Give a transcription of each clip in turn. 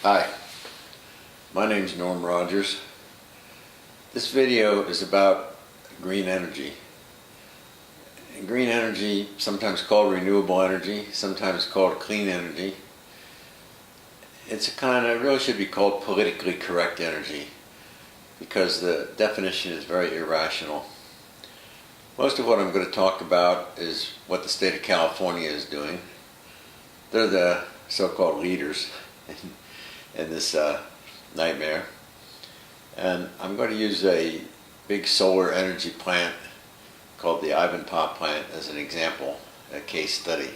Hi, my name is Norm Rogers. This video is about green energy. And green energy, sometimes called renewable energy, sometimes called clean energy. It's it really should be called politically correct energy because the definition is very irrational. Most of what I'm going to talk about is what the state of California is doing. They're the so-called leaders in this nightmare. And I'm going to use a big solar energy plant called the Ivanpah plant as an example, a case study.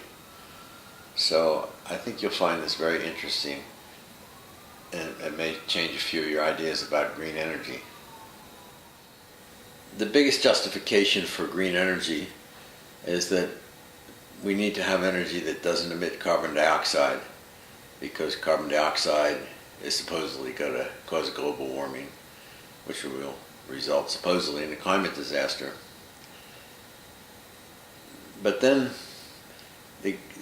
So I think you'll find this very interesting, and it may change a few of your ideas about green energy. The biggest justification for green energy is that we need to have energy that doesn't emit carbon dioxide, because carbon dioxide is supposedly going to cause global warming, which will result supposedly in a climate disaster. But then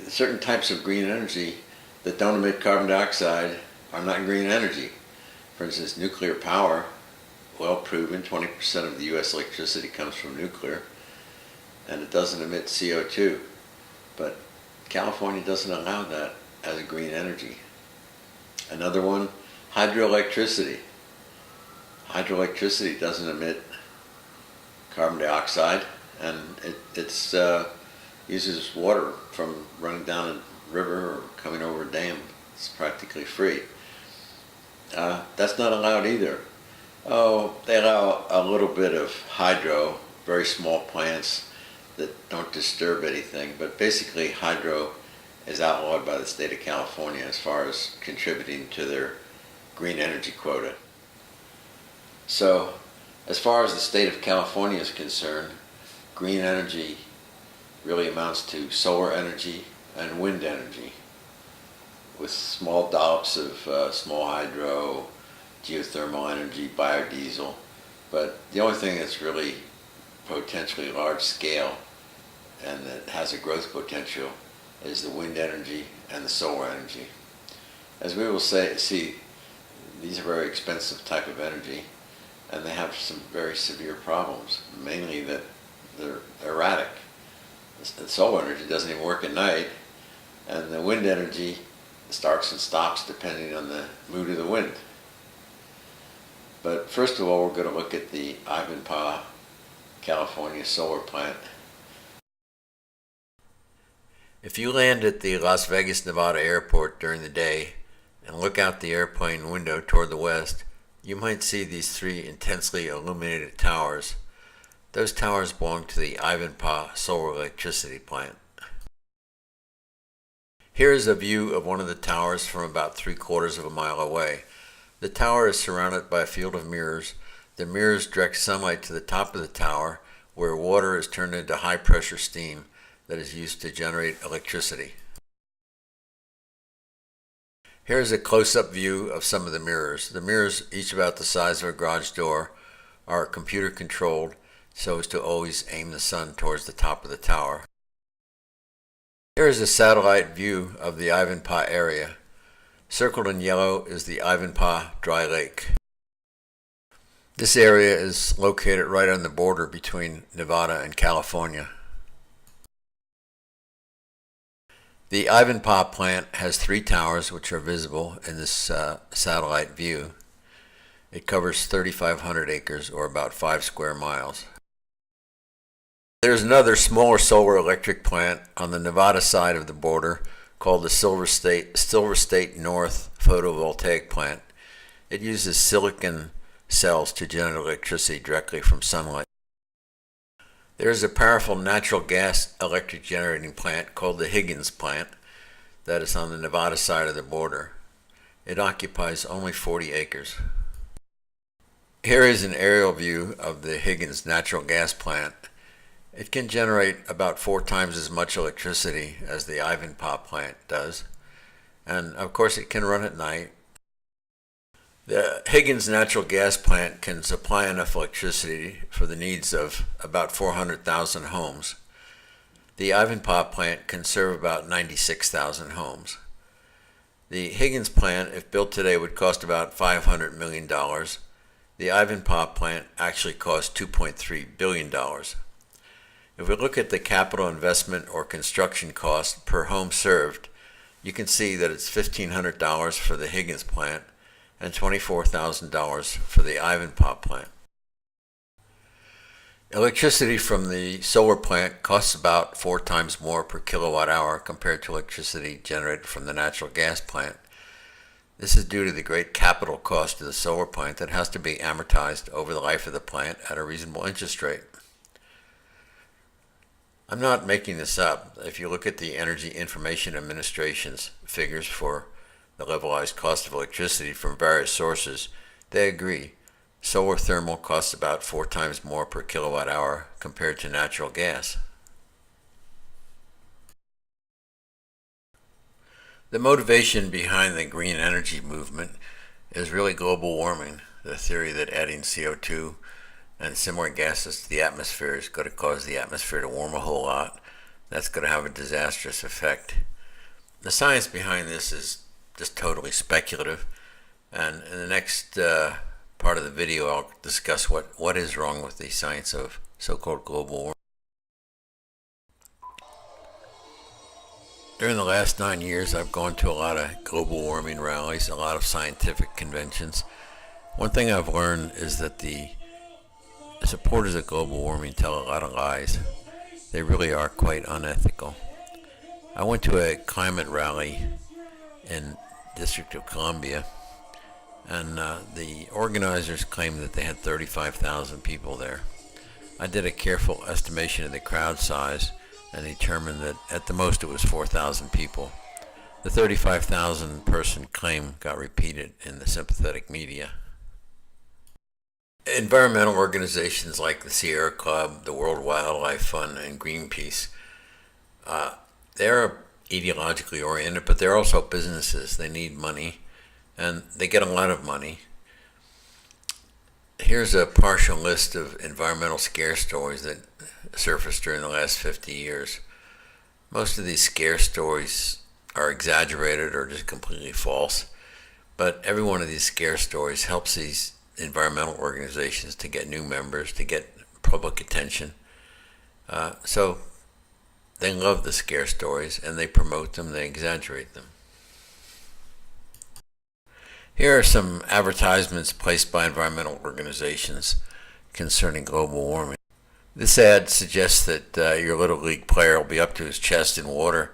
certain types of green energy that don't emit carbon dioxide are not green energy. For instance, nuclear power, well proven, 20% of the US electricity comes from nuclear, and it doesn't emit CO2. But California doesn't allow that as a green energy. Another one, hydroelectricity. Hydroelectricity doesn't emit carbon dioxide, and it uses water from running down a river or coming over a dam. It's practically free. That's not allowed either. Oh, they allow a little bit of hydro, very small plants that don't disturb anything, but basically hydro is outlawed by the state of California as far as contributing to their green energy quota. So, as far as the state of California is concerned, green energy really amounts to solar energy and wind energy, with small dollops of small hydro, geothermal energy, biodiesel. But the only thing that's really potentially large scale and that has a growth potential is the wind energy and the solar energy. As we will see, these are very expensive type of energy, and they have some very severe problems, mainly that they're erratic. The solar energy doesn't even work at night, and the wind energy starts and stops depending on the mood of the wind. But first of all, we're going to look at the Ivanpah, California solar plant. If you land at the Las Vegas, Nevada airport during the day and look out the airplane window toward the west, you might see these three intensely illuminated towers. Those towers belong to the Ivanpah solar electricity plant. Here is a view of one of the towers from about 3/4 of a mile away. The tower is surrounded by a field of mirrors. The mirrors direct sunlight to the top of the tower, where water is turned into high-pressure steam that is used to generate electricity. Here is a close-up view of some of the mirrors. The mirrors, each about the size of a garage door, are computer-controlled so as to always aim the sun towards the top of the tower. Here is a satellite view of the Ivanpah area. Circled in yellow is the Ivanpah Dry Lake. This area is located right on the border between Nevada and California. The Ivanpah plant has 3 towers which are visible in this satellite view. It covers 3,500 acres, or about 5 square miles. There's another smaller solar electric plant on the Nevada side of the border called the Silver State North photovoltaic plant. It uses silicon cells to generate electricity directly from sunlight. There is a powerful natural gas electric generating plant called the Higgins plant that is on the Nevada side of the border. It occupies only 40 acres. Here is an aerial view of the Higgins natural gas plant. It can generate about 4 times as much electricity as the Ivanpah plant does, and of course it can run at night. The Higgins natural gas plant can supply enough electricity for the needs of about 400,000 homes. The Ivanpah plant can serve about 96,000 homes. The The Higgins plant, if built today, would cost about $500 million. The Ivanpah plant actually cost $2.3 billion. If we look at the capital investment or construction cost per home served, you can see that it's $1,500 for the Higgins plant and $24,000 for the Ivanpah plant. Electricity from the solar plant costs about 4 times more per kilowatt hour compared to electricity generated from the natural gas plant. This is due to the great capital cost of the solar plant that has to be amortized over the life of the plant at a reasonable interest rate. I'm not making this up. If you look at the Energy Information Administration's figures for the levelized cost of electricity from various sources, they agree. Solar thermal costs about 4 times more per kilowatt hour compared to natural gas. The motivation behind the green energy movement is really global warming, the theory that adding CO2 and similar gases to the atmosphere is going to cause the atmosphere to warm a whole lot. That's going to have a disastrous effect. The science behind this is just totally speculative, and in the next part of the video I'll discuss what is wrong with the science of so-called global warming. During the last 9 years, I've gone to a lot of global warming rallies, a lot of scientific conventions. One thing I've learned is that the supporters of global warming tell a lot of lies. They really are quite unethical. I went to a climate rally in District of Columbia, and the organizers claimed that they had 35,000 people there. I did a careful estimation of the crowd size and determined that at the most it was 4,000 people. The 35,000 person claim got repeated in the sympathetic media. Environmental organizations like the Sierra Club, the World Wildlife Fund, and Greenpeace, they're ideologically oriented, but they're also businesses. They need money, and they get a lot of money. Here's a partial list of environmental scare stories that surfaced during the last 50 years. Most of these scare stories are exaggerated or just completely false, but every one of these scare stories helps these environmental organizations to get new members, to get public attention. So they love the scare stories, and they promote them, they exaggerate them. Here are some advertisements placed by environmental organizations concerning global warming. This ad suggests that your Little League player will be up to his chest in water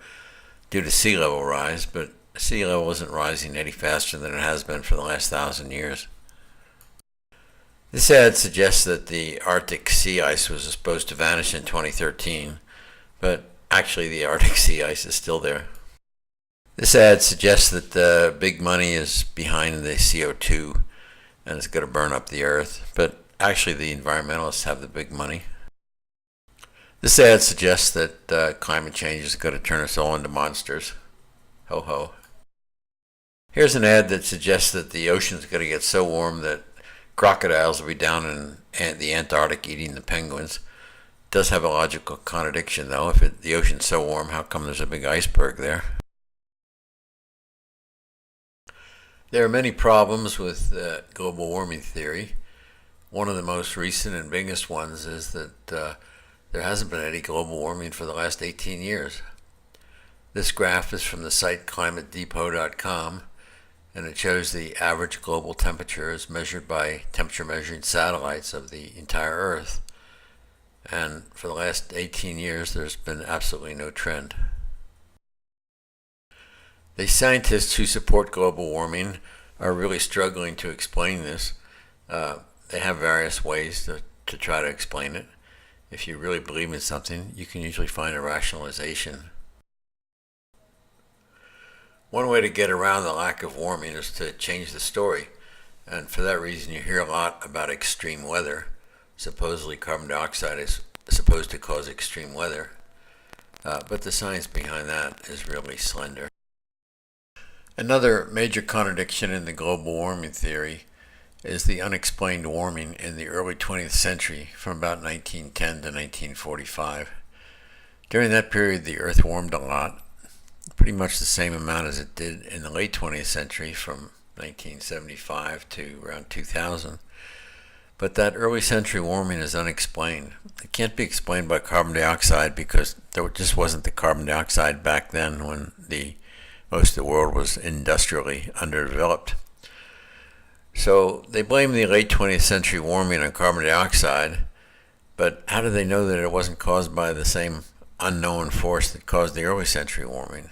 due to sea level rise, but sea level isn't rising any faster than it has been for the last 1,000 years. This ad suggests that the Arctic sea ice was supposed to vanish in 2013, but actually the Arctic sea ice is still there. This ad suggests that the big money is behind the CO2 and it's going to burn up the earth, but actually the environmentalists have the big money. This ad suggests that climate change is going to turn us all into monsters. Ho ho. Here's an ad that suggests that the ocean's going to get so warm that crocodiles will be down in the Antarctic eating the penguins. It does have a logical contradiction though. If the ocean's so warm, how come there's a big iceberg there? There are many problems with global warming theory. One of the most recent and biggest ones is that there hasn't been any global warming for the last 18 years. This graph is from the site climatedepot.com, and it shows the average global temperature as measured by temperature measuring satellites of the entire Earth. And for the last 18 years, there's been absolutely no trend. The scientists who support global warming are really struggling to explain this. They have various ways to try to explain it. If you really believe in something, you can usually find a rationalization. One way to get around the lack of warming is to change the story. And for that reason, you hear a lot about extreme weather. Supposedly carbon dioxide is supposed to cause extreme weather. But the science behind that is really slender. Another major contradiction in the global warming theory is the unexplained warming in the early 20th century from about 1910 to 1945. During that period, the Earth warmed a lot. pretty much the same amount as it did in the late 20th century from 1975 to around 2000. But that early century warming is unexplained. It can't be explained by carbon dioxide because there just wasn't the carbon dioxide back then when the most of the world was industrially underdeveloped. So they blame the late 20th century warming on carbon dioxide, but how do they know that it wasn't caused by the same unknown force that caused the early century warming?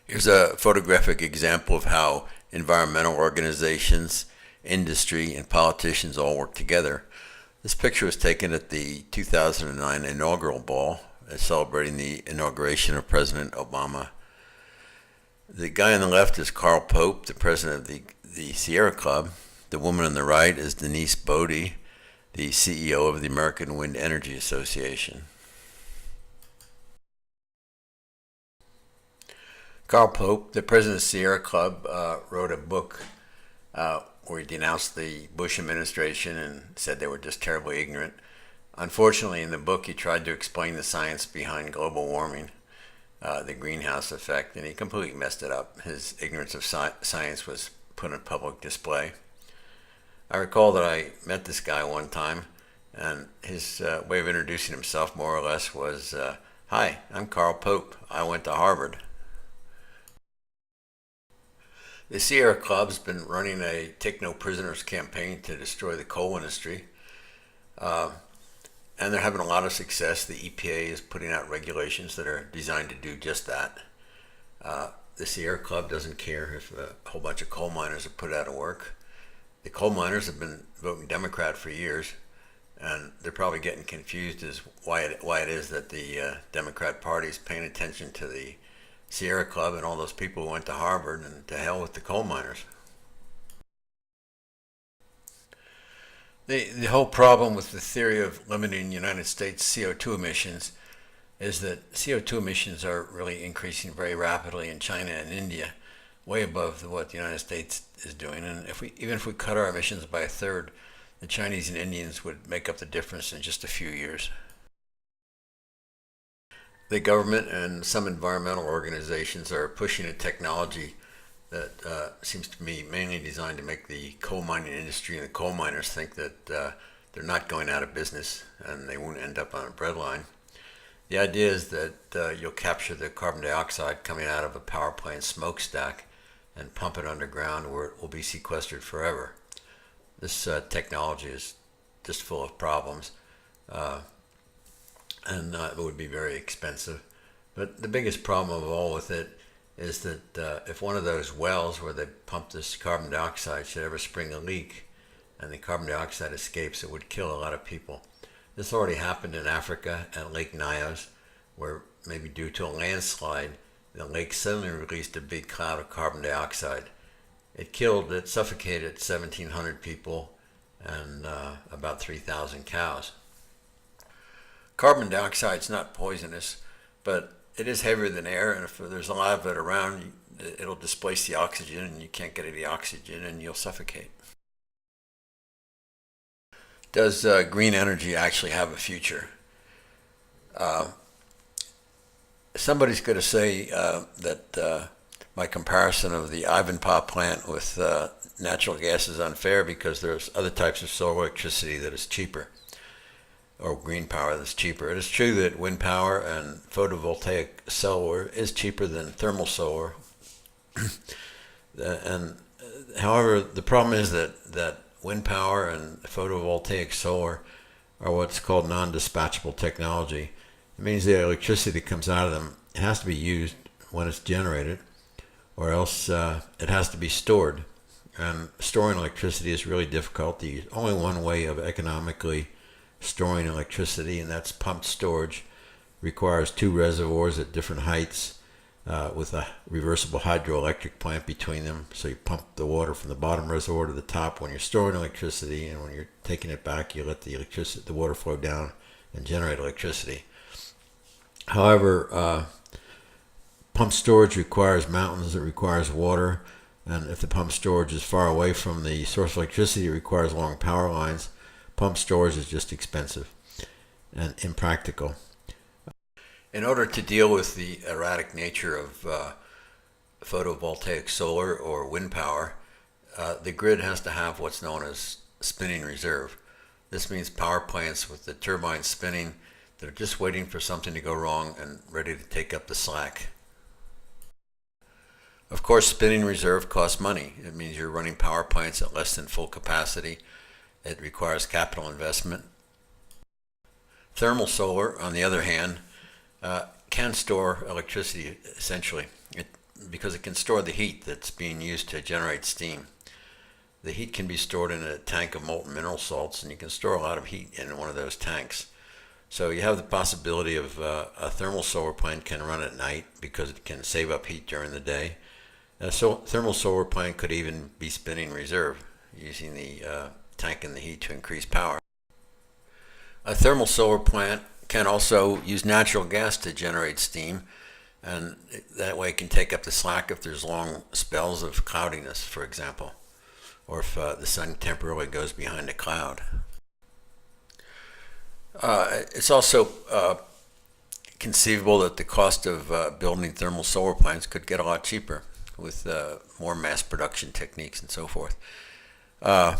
Here's a photographic example of how environmental organizations, industry, and politicians all work together. This picture was taken at the 2009 inaugural ball, celebrating the inauguration of President Obama. The guy on the left is Carl Pope, the president of the Sierra Club. The woman on the right is Denise Bodie, the CEO of the American Wind Energy Association. Carl Pope, the president of the Sierra Club, wrote a book where he denounced the Bush administration and said they were just terribly ignorant. Unfortunately, in the book, he tried to explain the science behind global warming, the greenhouse effect, and he completely messed it up. His ignorance of science was put on public display. I recall that I met this guy one time, and his way of introducing himself, more or less, was, "Hi, I'm Carl Pope. I went to Harvard." The Sierra Club's been running a Take No Prisoners campaign to destroy the coal industry, and they're having a lot of success. The EPA is putting out regulations that are designed to do just that. The Sierra Club doesn't care if a whole bunch of coal miners are put out of work. The coal miners have been voting Democrat for years, and they're probably getting confused as why it is that the Democrat Party is paying attention to the Sierra Club and all those people who went to Harvard, and to hell with the coal miners. The whole problem with the theory of limiting United States CO2 emissions is that CO2 emissions are really increasing very rapidly in China and India, way above what the United States is doing. And even if we cut our emissions by a third, the Chinese and Indians would make up the difference in just a few years. The government and some environmental organizations are pushing a technology that seems to be mainly designed to make the coal mining industry and the coal miners think that they're not going out of business and they won't end up on a breadline. The idea is that you'll capture the carbon dioxide coming out of a power plant smokestack and pump it underground where it will be sequestered forever. This technology is just full of problems. And it would be very expensive. But the biggest problem of all with it is that if one of those wells where they pump this carbon dioxide should ever spring a leak and the carbon dioxide escapes, it would kill a lot of people. This already happened in Africa at Lake Nyos, where maybe due to a landslide, the lake suddenly released a big cloud of carbon dioxide. It suffocated 1,700 people and about 3,000 cows. Carbon dioxide is not poisonous, but it is heavier than air, and if there's a lot of it around, it'll displace the oxygen, and you can't get any oxygen, and you'll suffocate. Does green energy actually have a future? Somebody's going to say that my comparison of the Ivanpah plant with natural gas is unfair because there's other types of solar electricity that is cheaper, or green power that's cheaper. It is true that wind power and photovoltaic solar is cheaper than thermal solar. And however, the problem is that wind power and photovoltaic solar are what's called non-dispatchable technology. It means the electricity that comes out of them, it has to be used when it's generated, or else it has to be stored. And storing electricity is really difficult. There's only one way of economically storing electricity, and that's pumped storage. Requires two reservoirs at different heights with a reversible hydroelectric plant between them. So you pump the water from the bottom reservoir to the top when you're storing electricity, and when you're taking it back, you let the water flow down and generate electricity. However, pumped storage requires mountains, it requires water, and if the pumped storage is far away from the source of electricity, it requires long power lines. Pumped storage is just expensive and impractical. In order to deal with the erratic nature of photovoltaic solar or wind power, the grid has to have what's known as spinning reserve. This means power plants with the turbines spinning that are just waiting for something to go wrong and ready to take up the slack. Of course, spinning reserve costs money. It means you're running power plants at less than full capacity. It requires capital investment. Thermal solar, on the other hand, can store electricity essentially because it can store the heat that's being used to generate steam. The heat can be stored in a tank of molten mineral salts, and you can store a lot of heat in one of those tanks. So you have the possibility of a thermal solar plant can run at night because it can save up heat during the day. So thermal solar plant could even be spinning reserve, using the tank and the heat to increase power. A thermal solar plant can also use natural gas to generate steam, and that way it can take up the slack if there's long spells of cloudiness, for example, or if the sun temporarily goes behind a cloud. It's also conceivable that the cost of building thermal solar plants could get a lot cheaper with more mass production techniques and so forth. And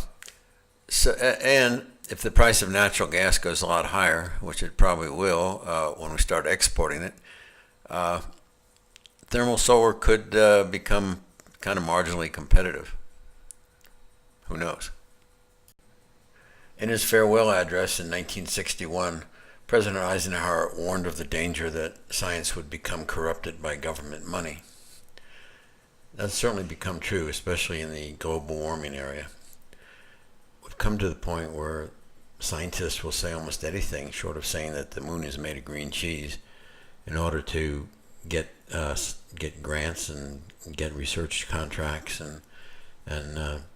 if the price of natural gas goes a lot higher, which it probably will when we start exporting it, thermal solar could become kind of marginally competitive. Who knows? In his farewell address in 1961, President Eisenhower warned of the danger that science would become corrupted by government money. That's certainly become true, especially in the global warming area. We've come to the point where scientists will say almost anything short of saying that the moon is made of green cheese in order to get grants and get research contracts and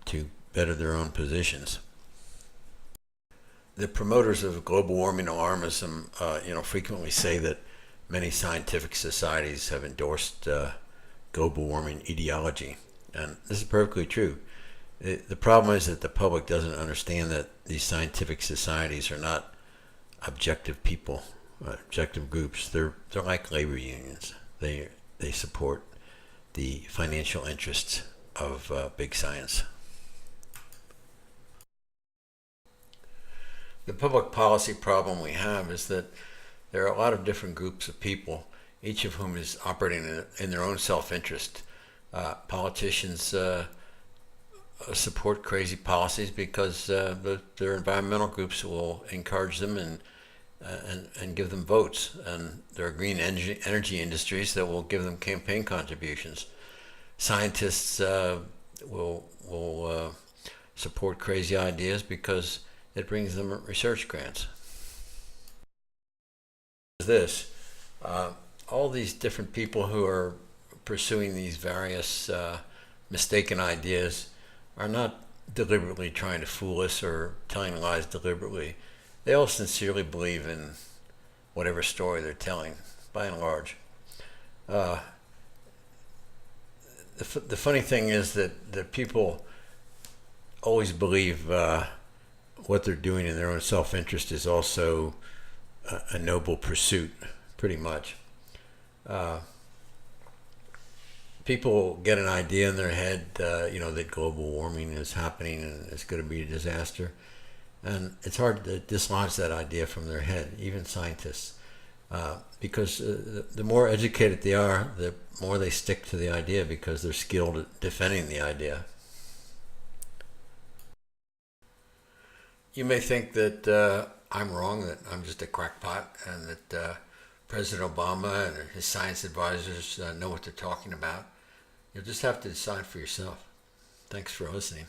to better their own positions. The promoters of global warming alarmism, frequently say that many scientific societies have endorsed global warming ideology, and this is perfectly true. The problem is that the public doesn't understand that these scientific societies are not objective people, objective groups. They're like labor unions. They support the financial interests of big science. The public policy problem we have is that there are a lot of different groups of people, each of whom is operating in their own self-interest. Politicians support crazy policies because their environmental groups will encourage them and give them votes. And there are green energy industries that will give them campaign contributions. Scientists will support crazy ideas because it brings them research grants. This, all these different people who are pursuing these various mistaken ideas are not deliberately trying to fool us or telling lies deliberately. They all sincerely believe in whatever story they're telling, by and large. The funny thing is that people always believe what they're doing in their own self-interest is also a noble pursuit, pretty much. People get an idea in their head, that global warming is happening and it's going to be a disaster. And it's hard to dislodge that idea from their head, even scientists, because the more educated they are, the more they stick to the idea because they're skilled at defending the idea. You may think that I'm wrong, that I'm just a crackpot, and that President Obama and his science advisors know what they're talking about. You'll just have to decide for yourself. Thanks for listening.